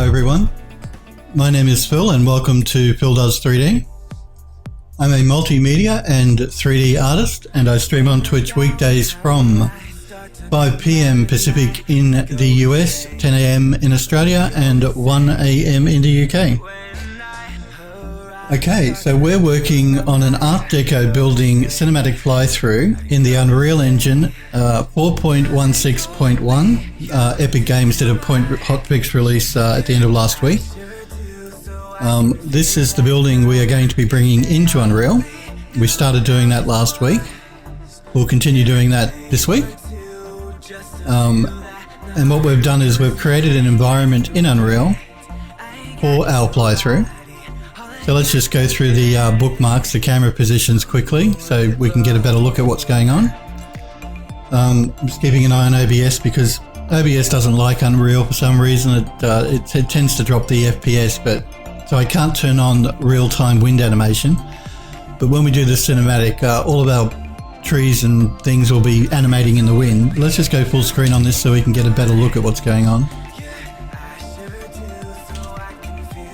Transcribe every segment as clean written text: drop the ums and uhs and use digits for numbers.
Hi everyone, my name is Phil and welcome to Phil Does 3D. I'm a multimedia and 3D artist and I stream on Twitch weekdays from 5 PM Pacific in the US, 10 AM in Australia and 1 AM in the UK. Okay, so we're working on an Art Deco building cinematic fly-through in the Unreal Engine 4.16.1. Epic Games did a hotfix release at the end of last week. This is the building we are going to be bringing into Unreal. We started doing that last week. We'll continue doing that this week. And what we've done is we've created an environment in Unreal for our fly-through. So let's just go through the bookmarks, the camera positions quickly so we can get a better look at what's going on. I'm just keeping an eye on OBS because OBS doesn't like Unreal for some reason. It tends to drop the FPS, so I can't turn on real-time wind animation. But when we do the cinematic, all of our trees and things will be animating in the wind. Let's just go full screen on this so we can get a better look at what's going on.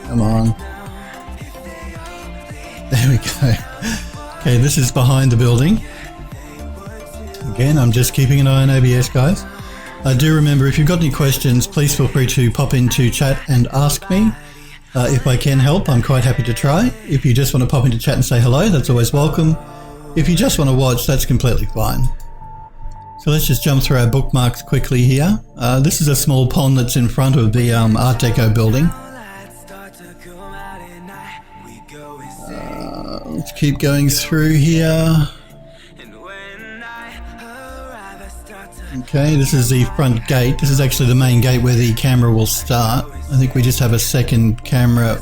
Come on. There we go. Okay, this is behind the building. Again, I'm just keeping an eye on OBS, guys. I do remember, if you've got any questions, please feel free to pop into chat and ask me. If I can help, I'm quite happy to try. If you just want to pop into chat and say hello, that's always welcome. If you just want to watch, that's completely fine. So let's just jump through our bookmarks quickly here. This is a small pond that's in front of the Art Deco building. Let's keep going through here. Okay, this is the front gate. This is actually the main gate where the camera will start. I think we just have a second camera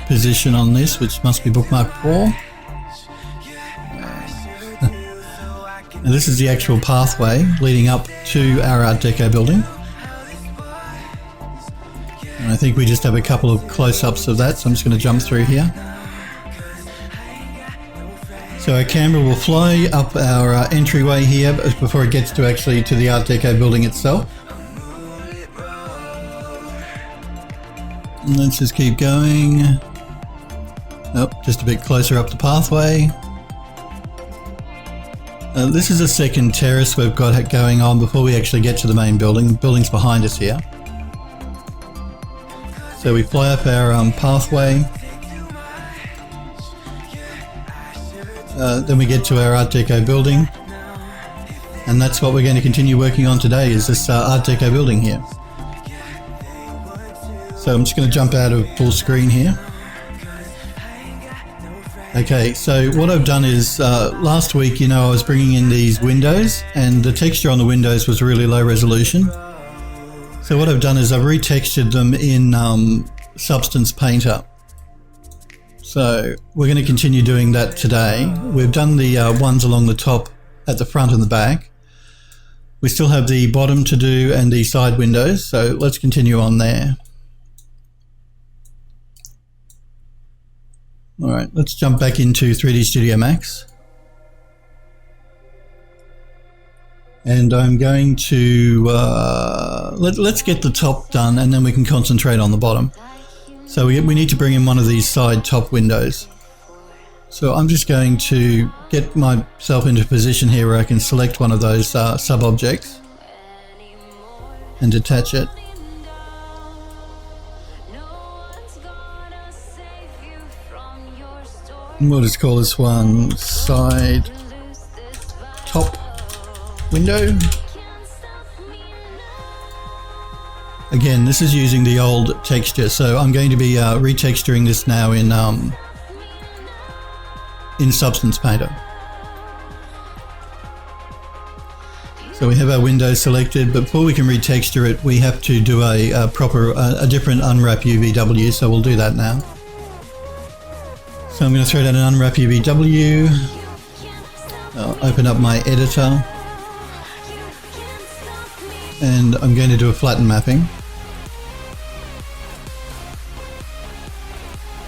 position on this, which must be bookmark 4. And this is the actual pathway leading up to our Art Deco building. And I think we just have a couple of close-ups of that, so I'm just going to jump through here. So our camera will fly up our entryway here before it gets to the Art Deco building itself. And let's just keep going. Oh, just a bit closer up the pathway. This is a second terrace we've got going on before we actually get to the main building. The building's behind us here. So we fly up our pathway. Then we get to our Art Deco building, and that's what we're going to continue working on today, is this Art Deco building here. So I'm just going to jump out of full screen here. Okay, so what I've done is last week, I was bringing in these windows and the texture on the windows was really low resolution. So what I've done is I've retextured them in Substance Painter. So we're going to continue doing that today. We've done the ones along the top at the front and the back. We still have the bottom to do and the side windows, so let's continue on there. All right, let's jump back into 3D Studio Max. And I'm going to, let's get the top done and then we can concentrate on the bottom. So we need to bring in one of these side top windows. So I'm just going to get myself into a position here where I can select one of those sub-objects and detach it. And we'll just call this one side top window. Again, this is using the old texture, so I'm going to be retexturing this now in Substance Painter. So we have our window selected, but before we can retexture it, we have to do a different unwrap UVW, so we'll do that now. So I'm going to throw down an unwrap UVW, I'll open up my editor, and I'm going to do a flatten mapping.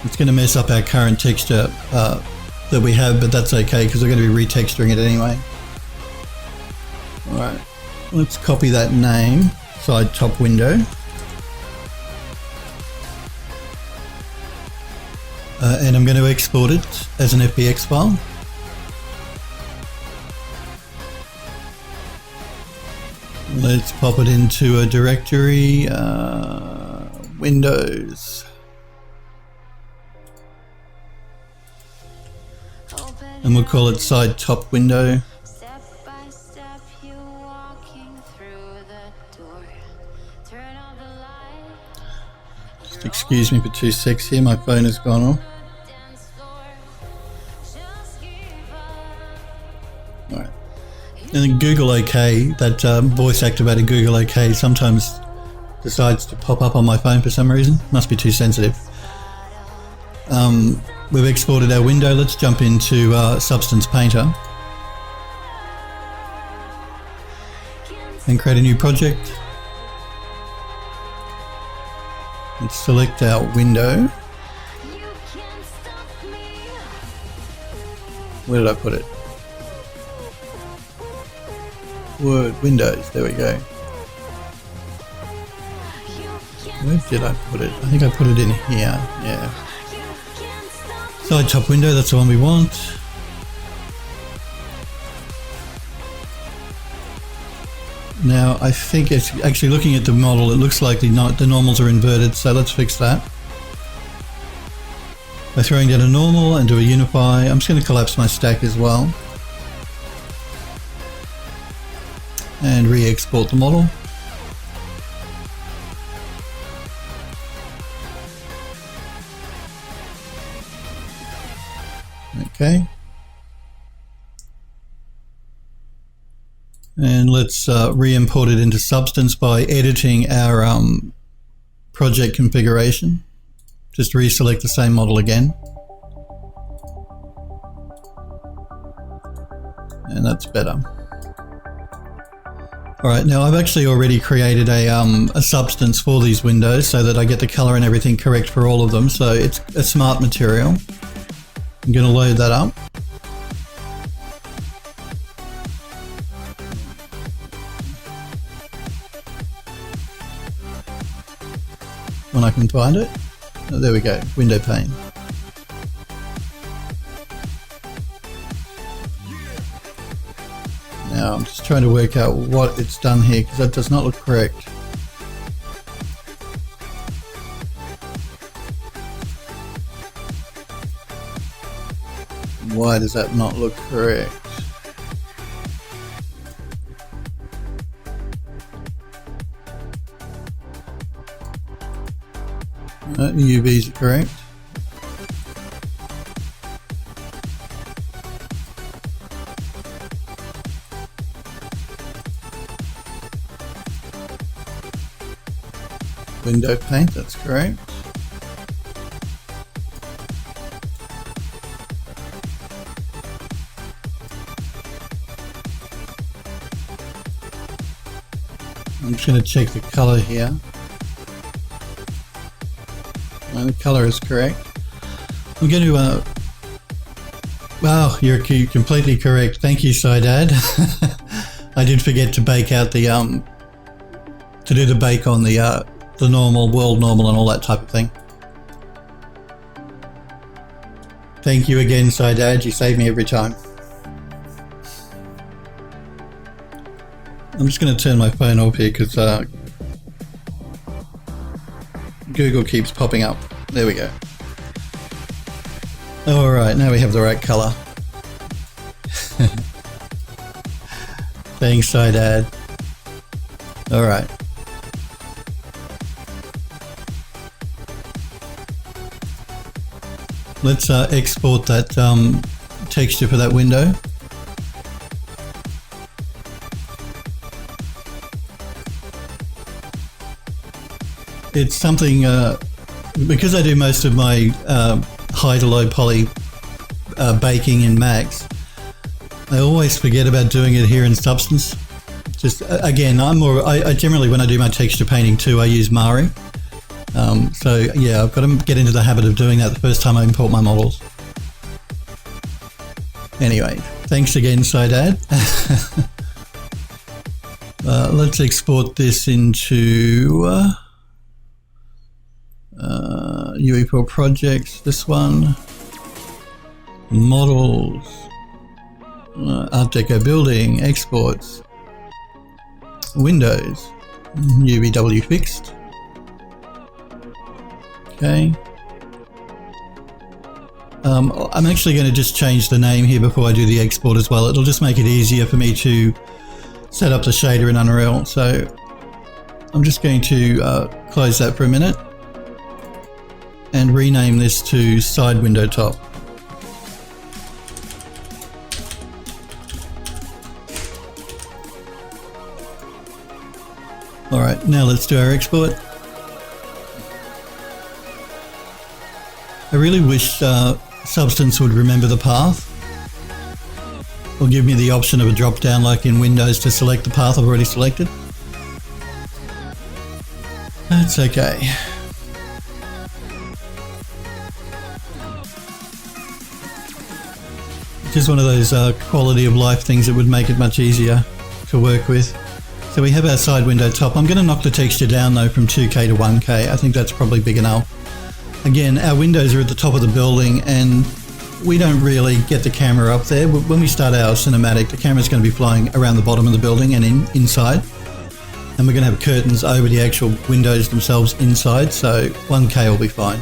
It's going to mess up our current texture that we have, but that's okay because we're going to be retexturing it anyway. Alright, let's copy that name, side top window. and I'm going to export it as an FBX file. Let's pop it into a directory, Windows. And we'll call it side top window. Just excuse me for 2 secs here, my phone has gone off. Alright. And then Google OK, that voice activated Google OK sometimes decides to pop up on my phone for some reason. Must be too sensitive. We've exported our window. Let's jump into Substance Painter and create a new project. Let's select our window. Where did I put it? Word, Windows, there we go. Where did I put it? I think I put it in here, yeah. Side top window, that's the one we want. Now I think it's actually, looking at the model, it looks like the normals are inverted, so let's fix that. By throwing down a normal and do a unify, I'm just going to collapse my stack as well. And re-export the model. Okay. And let's re-import it into Substance by editing our project configuration. Just reselect the same model again. And that's better. Alright, now I've actually already created a substance for these windows so that I get the color and everything correct for all of them. So it's a smart material. I'm going to load that up. When I can find it. Oh, there we go, window pane. Now I'm just trying to work out what it's done here because that does not look correct. Why does that not look correct? The UVs are correct. Window paint, that's correct. I'm just going to check the color here. No, the color is correct. I'm going to wow, you're completely correct. Thank you, Sidad. I did forget to bake out the to do the bake on the normal, world normal and all that type of thing. Thank you again, Sidad. You save me every time. I'm just going to turn my phone off here because Google keeps popping up. There we go. Alright, now we have the right colour. Thanks, Sidad. Alright. Let's export that texture for that window. It's something, because I do most of my high to low poly baking in Max, I always forget about doing it here in Substance. Just, again, I generally, when I do my texture painting too, I use Mari. So yeah, I've got to get into the habit of doing that the first time I import my models. Anyway, thanks again, Sidad. Let's export this into UE4 projects, this one. Models. Art Deco building, exports. Windows. UVW fixed. Okay. I'm actually going to just change the name here before I do the export as well. It'll just make it easier for me to set up the shader in Unreal. So I'm just going to close that for a minute and rename this to side window top. Alright, now let's do our export. I really wish Substance would remember the path, or give me the option of a drop down like in Windows to select the path I've already selected. That's okay. Just one of those quality of life things that would make it much easier to work with. So we have our side window top. I'm going to knock the texture down though from 2K to 1K. I think that's probably big enough. Again, our windows are at the top of the building and we don't really get the camera up there. When we start our cinematic, the camera's going to be flying around the bottom of the building and inside. And we're going to have curtains over the actual windows themselves inside, so 1K will be fine.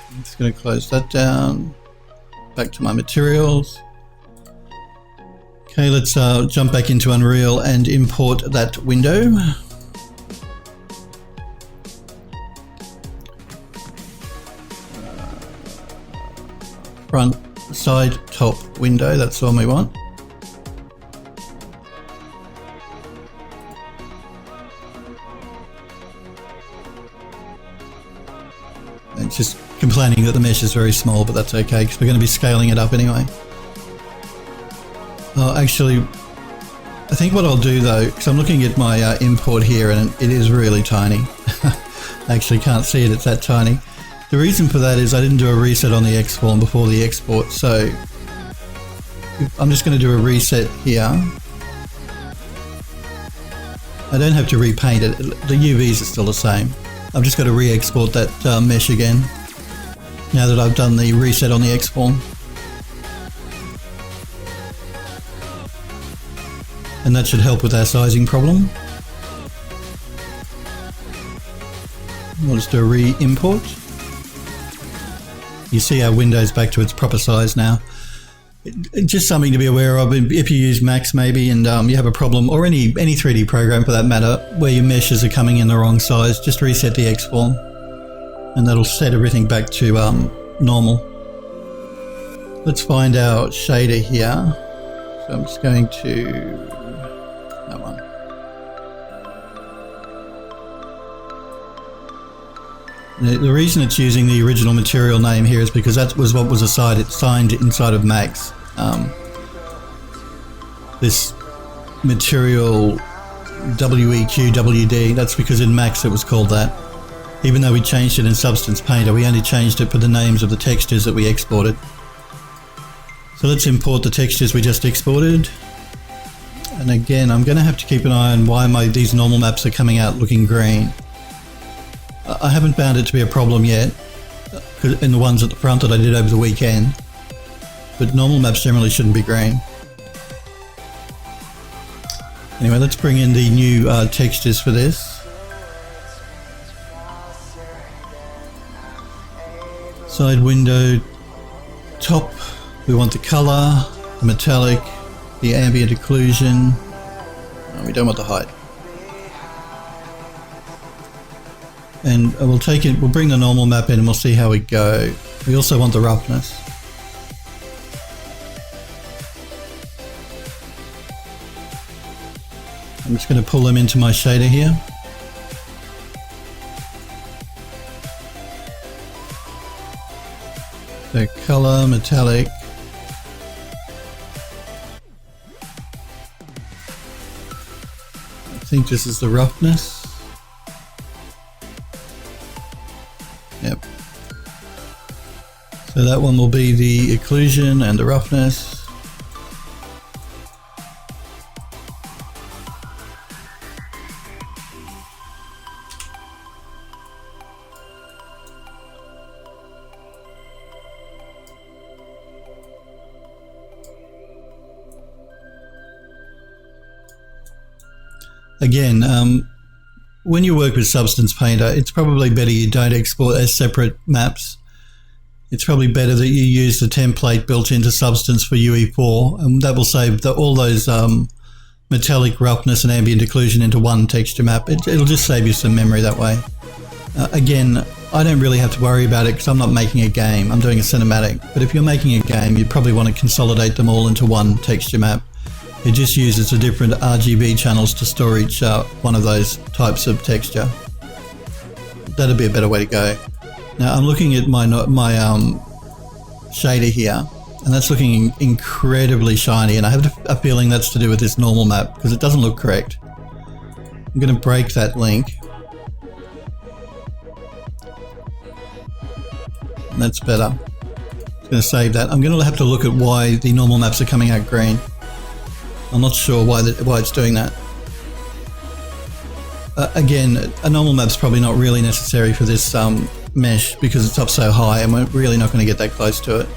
I'm just going to close that down. Back to my materials. Okay, let's jump back into Unreal and import that window. Front, side, top window, that's the one we want. It's just complaining that the mesh is very small, but that's okay because we're going to be scaling it up anyway. Actually, I think what I'll do though, because I'm looking at my import here and it is really tiny. I actually can't see it, it's that tiny. The reason for that is I didn't do a reset on the X-form before the export, so I'm just going to do a reset here. I don't have to repaint it, the UVs are still the same. I've just got to re-export that mesh again now that I've done the reset on the X-form. And that should help with our sizing problem. We'll just do a re-import. You see our window's back to its proper size now. Just something to be aware of if you use Max maybe and you have a problem, or any 3D program for that matter, where your meshes are coming in the wrong size, just reset the X-form and that'll set everything back to normal. Let's find our shader here. So I'm just going to that one. The reason it's using the original material name here is because that was what was assigned inside of Max. This material WEQWD, that's because in Max it was called that. Even though we changed it in Substance Painter, we only changed it for the names of the textures that we exported. So let's import the textures we just exported. And again, I'm going to have to keep an eye on why these normal maps are coming out looking green. I haven't found it to be a problem yet in the ones at the front that I did over the weekend, but normal maps generally shouldn't be green. Anyway, let's bring in the new textures for this. Side window, top, we want the color, the metallic, the ambient occlusion. We don't want the height. And we'll bring the normal map in and we'll see how we go. We also want the roughness. I'm just going to pull them into my shader here. So color, metallic. I think this is the roughness. Yep. So that one will be the occlusion and the roughness. again, when you work with Substance Painter, it's probably better you don't export as separate maps. It's probably better that you use the template built into Substance for UE4, and that will save all those metallic roughness and ambient occlusion into one texture map. It'll just save you some memory that way. Again, I don't really have to worry about it because I'm not making a game, I'm doing a cinematic. But if you're making a game, you probably want to consolidate them all into one texture map. It just uses the different RGB channels to store each one of those types of texture. That'd be a better way to go. Now I'm looking at my shader here, and that's looking incredibly shiny, and I have a feeling that's to do with this normal map because it doesn't look correct. I'm going to break that link. And that's better. I'm going to save that. I'm going to have to look at why the normal maps are coming out green. I'm not sure why it's doing that. Again, a normal map's probably not really necessary for this mesh because it's up so high and we're really not going to get that close to it.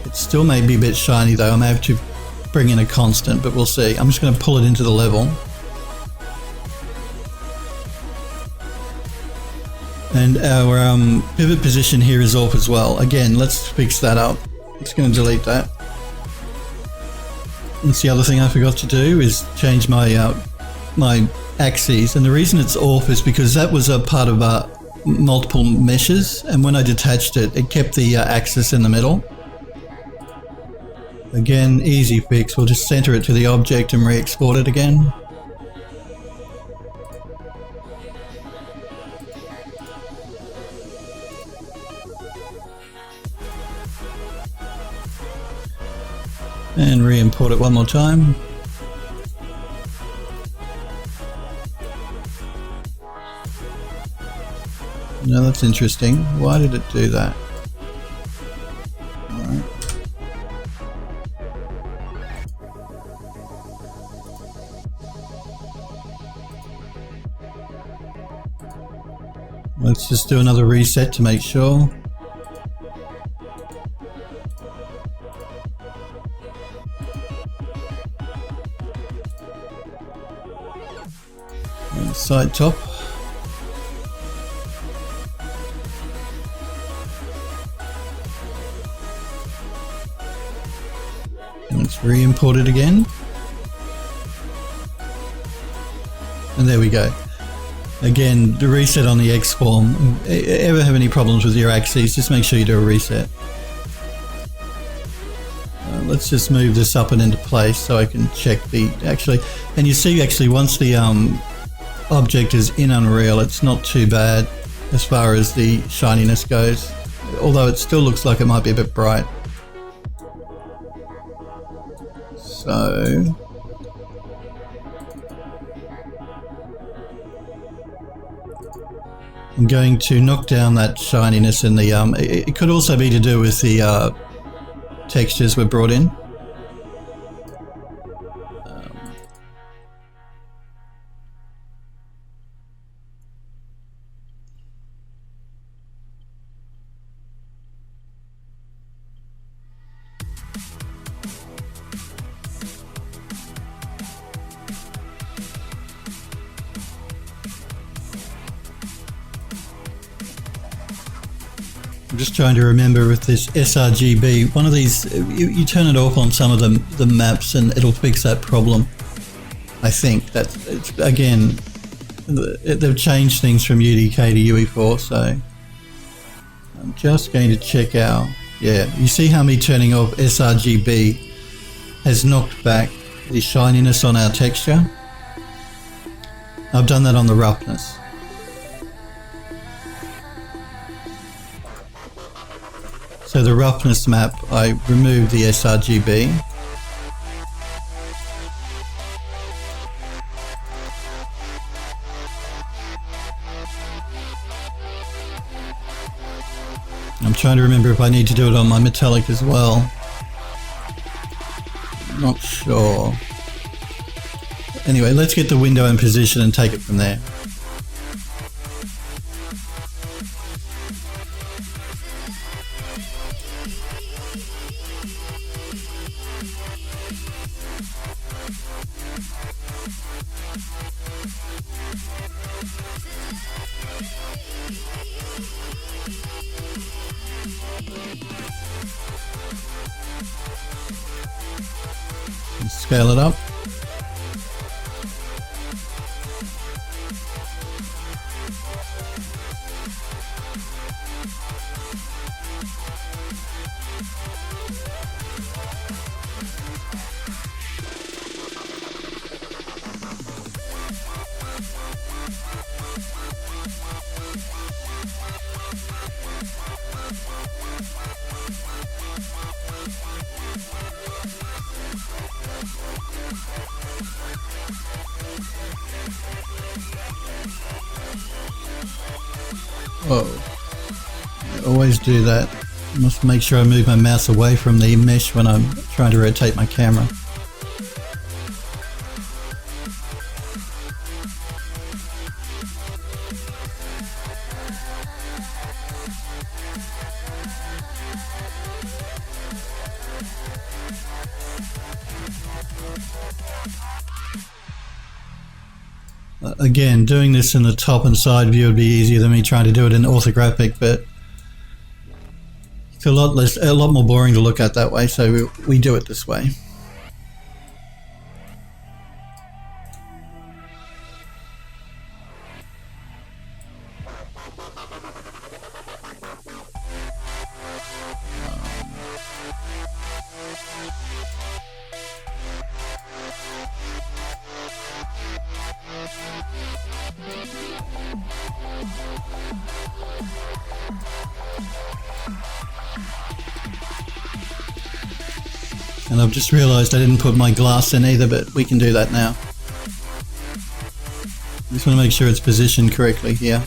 It still may be a bit shiny though. I may have to bring in a constant, but we'll see. I'm just going to pull it into the level. And our pivot position here is off as well. Again, let's fix that up. I'm just going to delete that. That's the other thing I forgot to do is change my my axes, and the reason it's off is because that was a part of multiple meshes, and when I detached it, it kept the axis in the middle. Again, easy fix. We'll just center it to the object and re-export it again. And re-import it one more time. Now that's interesting. Why did it do that? Alright. Let's just do another reset to make sure. Side top. And let's re-import it again. And there we go. Again, the reset on the X form. Ever have any problems with your axes, just make sure you do a reset. Let's just move this up and into place so I can check the and you see once the object is in Unreal, it's not too bad as far as the shininess goes, although it still looks like it might be a bit bright. So I'm going to knock down that shininess in the it could also be to do with the textures we brought in. I'm just trying to remember with this sRGB, one of these, you turn it off on some of the maps and it'll fix that problem. I think that's, it's, again, they've changed things from UDK to UE4, so I'm just going to check out, yeah, you see how me turning off sRGB has knocked back the shininess on our texture? I've done that on the roughness. So the roughness map, I removed the sRGB. I'm trying to remember if I need to do it on my metallic as well. Not sure. Anyway, let's get the window in position and take it from there. Scale it up. Whoa, I always do that. I must make sure I move my mouse away from the mesh when I'm trying to rotate my camera. Again, doing this in the top and side view would be easier than me trying to do it in orthographic, but it's a lot more boring to look at that way, so we do it this way. And I've just realised I didn't put my glass in either, but we can do that now. Just want to make sure it's positioned correctly here.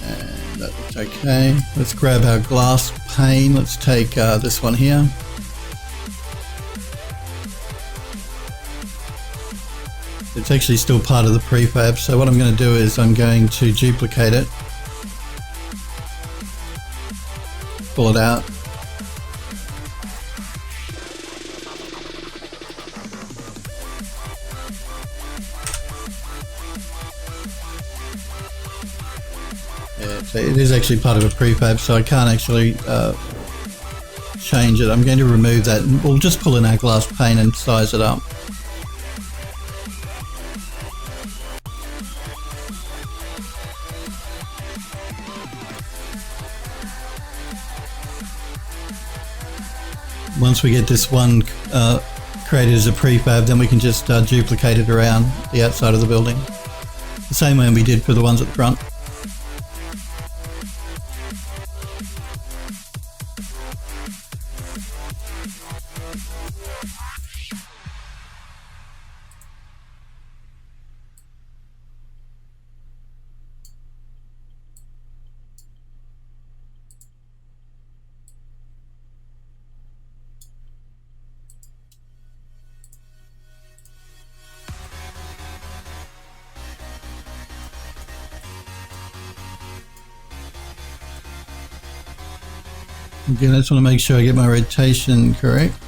And that looks okay. Let's grab our glass pane. Let's take this one here. It's actually still part of the prefab, so what I'm going to do is I'm going to duplicate it, pull it out, yeah, so it is actually part of a prefab, so I can't actually change it. I'm going to remove that and we'll just pull in our glass pane and size it up. Once we get this one created as a prefab, then we can just duplicate it around the outside of the building. The same way we did for the ones at the front. Again, I just want to make sure I get my rotation correct.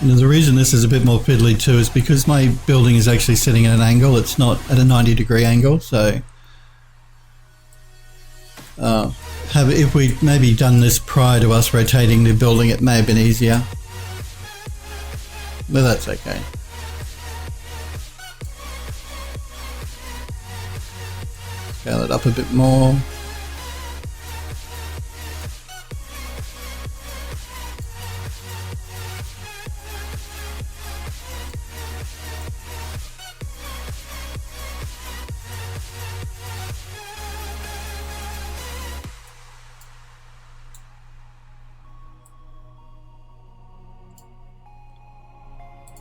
And the reason this is a bit more fiddly too is because my building is actually sitting at an angle. It's not at a 90-degree angle, so if we'd maybe done this prior to us rotating the building, it may have been easier, but that's okay. Scale it up a bit more.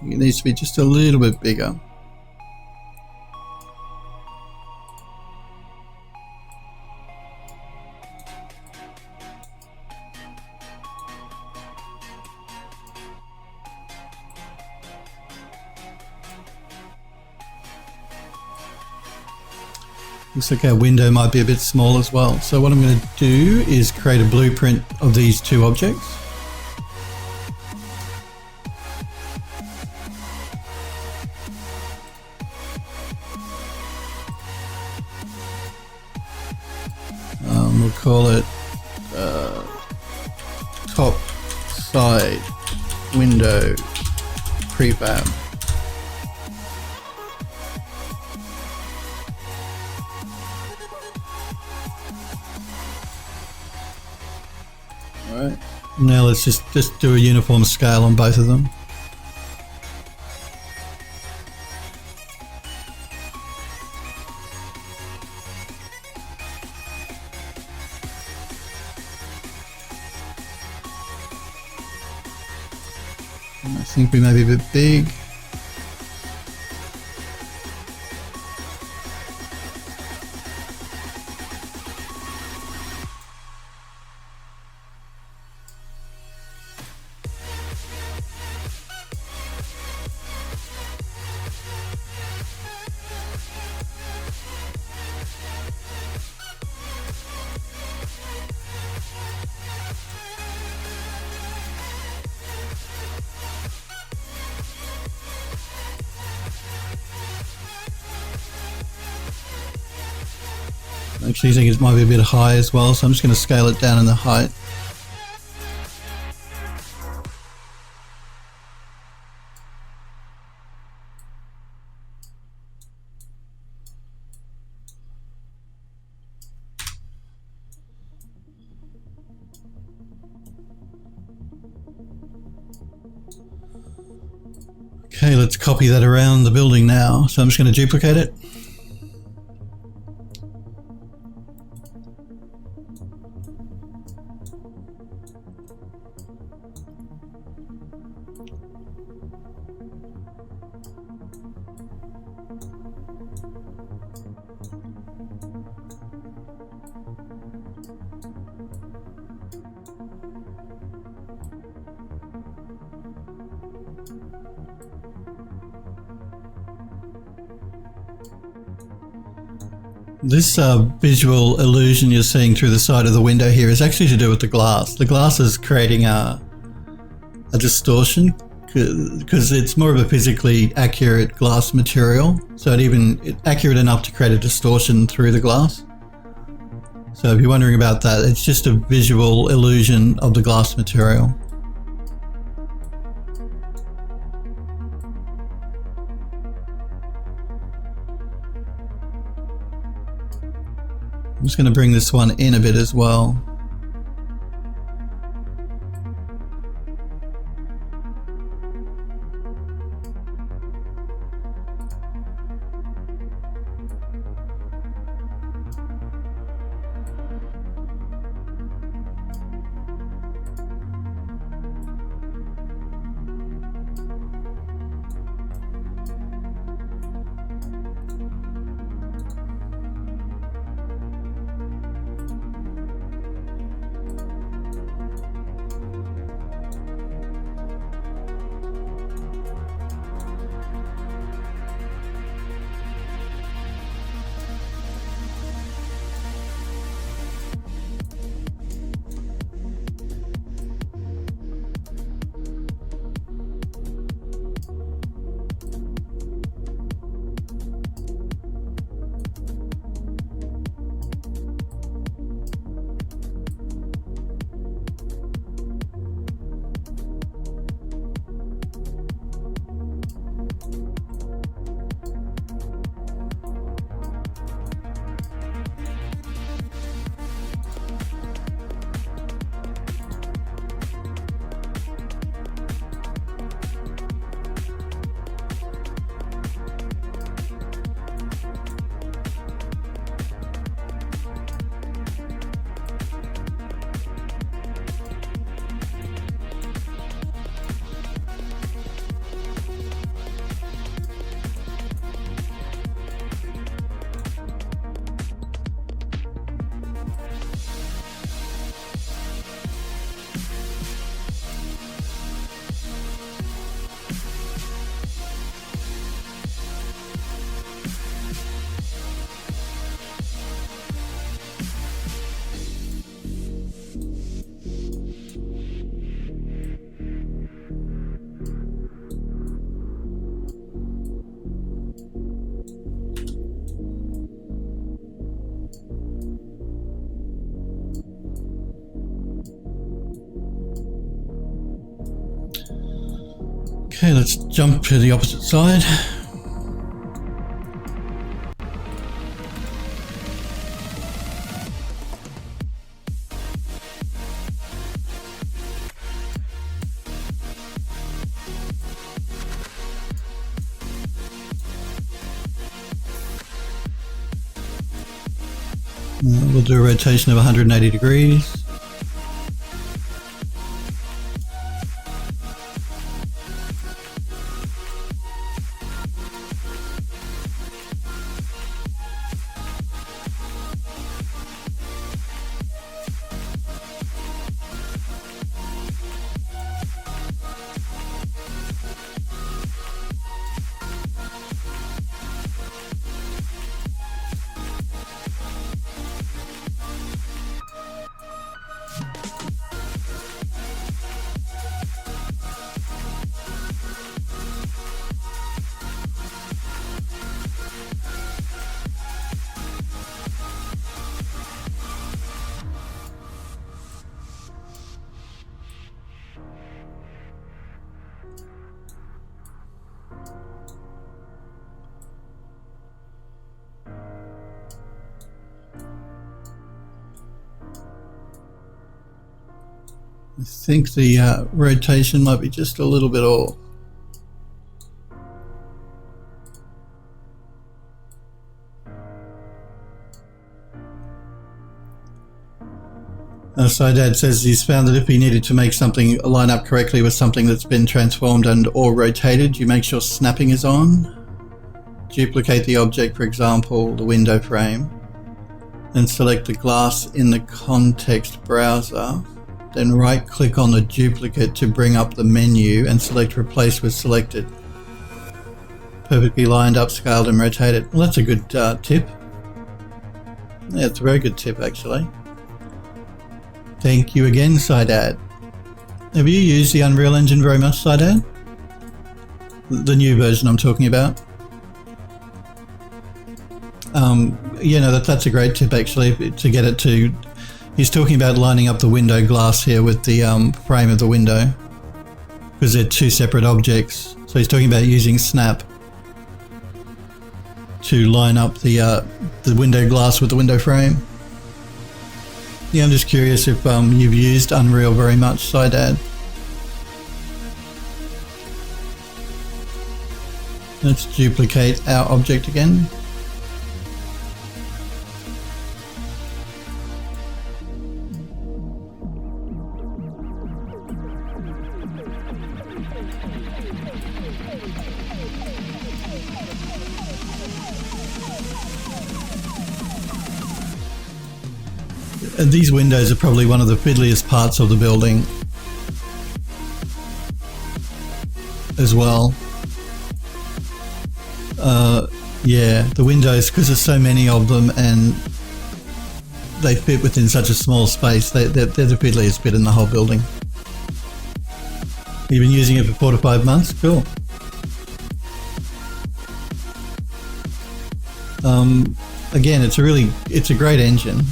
It needs to be just a little bit bigger. Looks like our window might be a bit small as well. So what I'm going to do is create a blueprint of these two objects. We'll call it top side window prefab. Alright, now let's just do a uniform scale on both of them. I think we may be a bit big. Actually, I think it might be a bit high as well, so I'm just going to scale it down in the height. Okay, let's copy that around the building now. So I'm just going to duplicate it. This visual illusion you're seeing through the side of the window here is actually to do with the glass. The glass is creating a distortion because it's more of a physically accurate glass material. So it's accurate enough to create a distortion through the glass. So if you're wondering about that, it's just a visual illusion of the glass material. I'm just going to bring this one in a bit as well. Okay, let's jump to the opposite side. We'll do a rotation of 180 degrees. I think the rotation might be just a little bit off. Dad says he's found that if he needed to make something line up correctly with something that's been transformed and or rotated, you make sure snapping is on. Duplicate the object, for example, the window frame, then select the glass in the context browser. Then right-click on the duplicate to bring up the menu and select Replace with Selected. Perfectly lined up, scaled and rotated. Well, that's a good tip. Yeah, it's a very good tip, actually. Thank you again, Dad. Have you used the Unreal Engine very much, Dad? The new version I'm talking about. Yeah, no, that's a great tip, actually, to get it to... He's talking about lining up the window glass here with the frame of the window, because they're two separate objects. So he's talking about using snap to line up the window glass with the window frame. Yeah, I'm just curious if you've used Unreal very much, Dad. Let's duplicate our object again. And these windows are probably one of the fiddliest parts of the building as well. Yeah, the windows, because there's so many of them and they fit within such a small space, they're the fiddliest bit in the whole building. You've been using it for 4 to 5 months? Cool. Again, it's a great engine.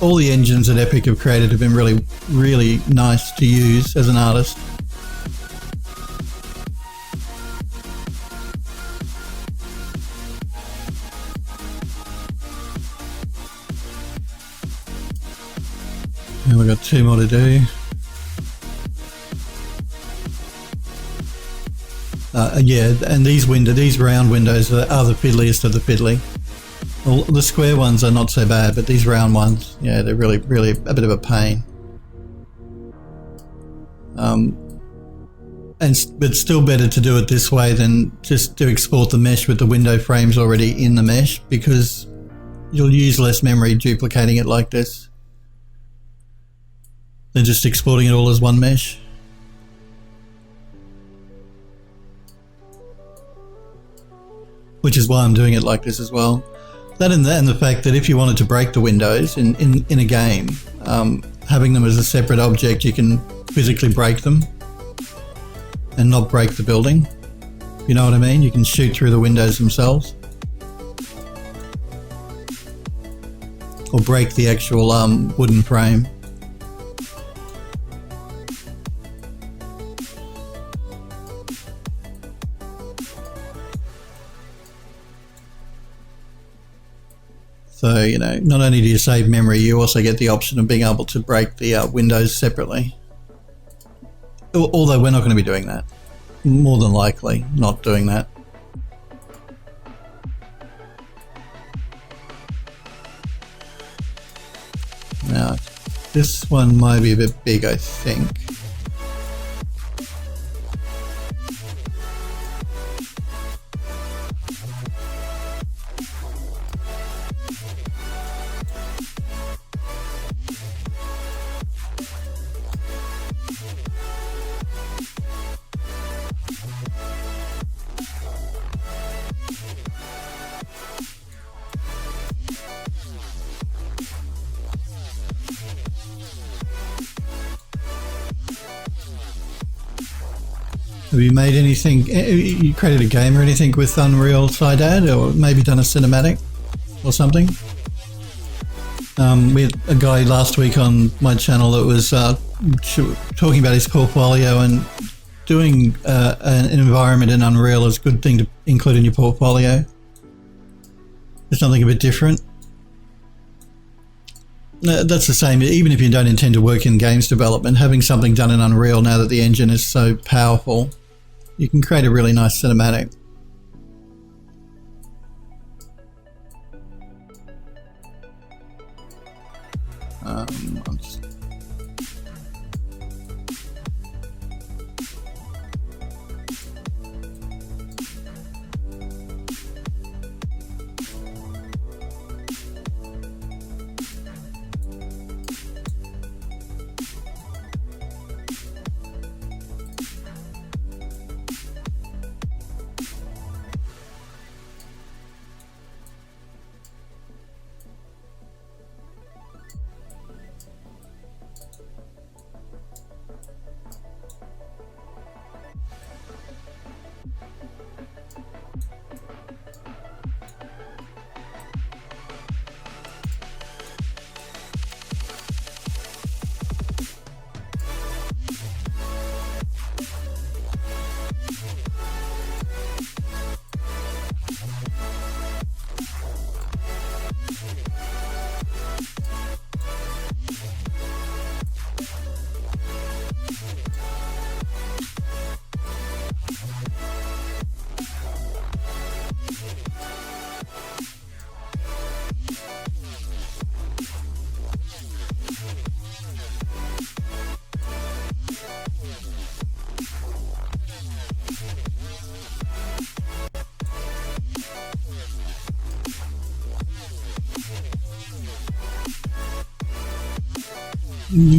All the engines that Epic have created have been really, really nice to use as an artist. And we've got 2 more to do. Yeah, and these round windows are the fiddliest of the fiddly. Well, the square ones are not so bad, but these round ones, yeah, they're really, really a bit of a pain. But still better to do it this way than just to export the mesh with the window frames already in the mesh, because you'll use less memory duplicating it like this than just exporting it all as one mesh. Which is why I'm doing it like this as well. That and the fact that if you wanted to break the windows in a game, having them as a separate object, you can physically break them and not break the building. You know what I mean? You can shoot through the windows themselves. Or break the actual wooden frame. So, you know, not only do you save memory, you also get the option of being able to break the windows separately. Although we're not going to be doing that. More than likely not doing that. Now, this one might be a bit big, I think. Have you made anything, you created a game or anything with Unreal side ad, or maybe done a cinematic or something? We had a guy last week on my channel that was talking about his portfolio, and doing an environment in Unreal is a good thing to include in your portfolio. There's something a bit different. That's the same, even if you don't intend to work in games development, having something done in Unreal now that the engine is so powerful, you can create a really nice cinematic.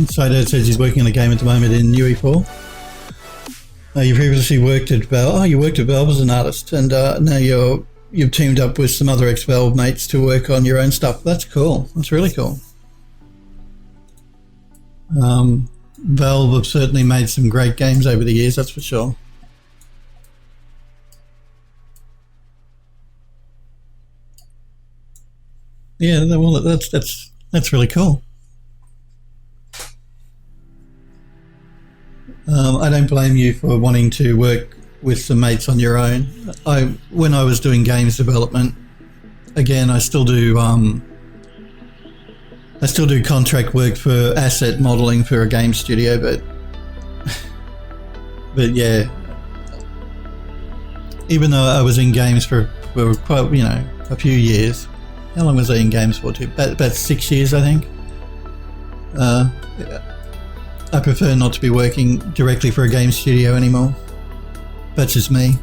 Sido says he's working on a game at the moment in UE4. You previously worked at Valve. Oh, you worked at Valve as an artist, and now you've teamed up with some other ex-Valve mates to work on your own stuff. That's cool. That's really cool. Valve have certainly made some great games over the years, that's for sure. Yeah, well, that's really cool. I don't blame you for wanting to work with some mates on your own. When I was doing games development, again, I still do contract work for asset modeling for a game studio, but yeah, even though I was in games for quite, you know, a few years. How long was I in games for? About 6 years, I think. I prefer not to be working directly for a game studio anymore. That's just me.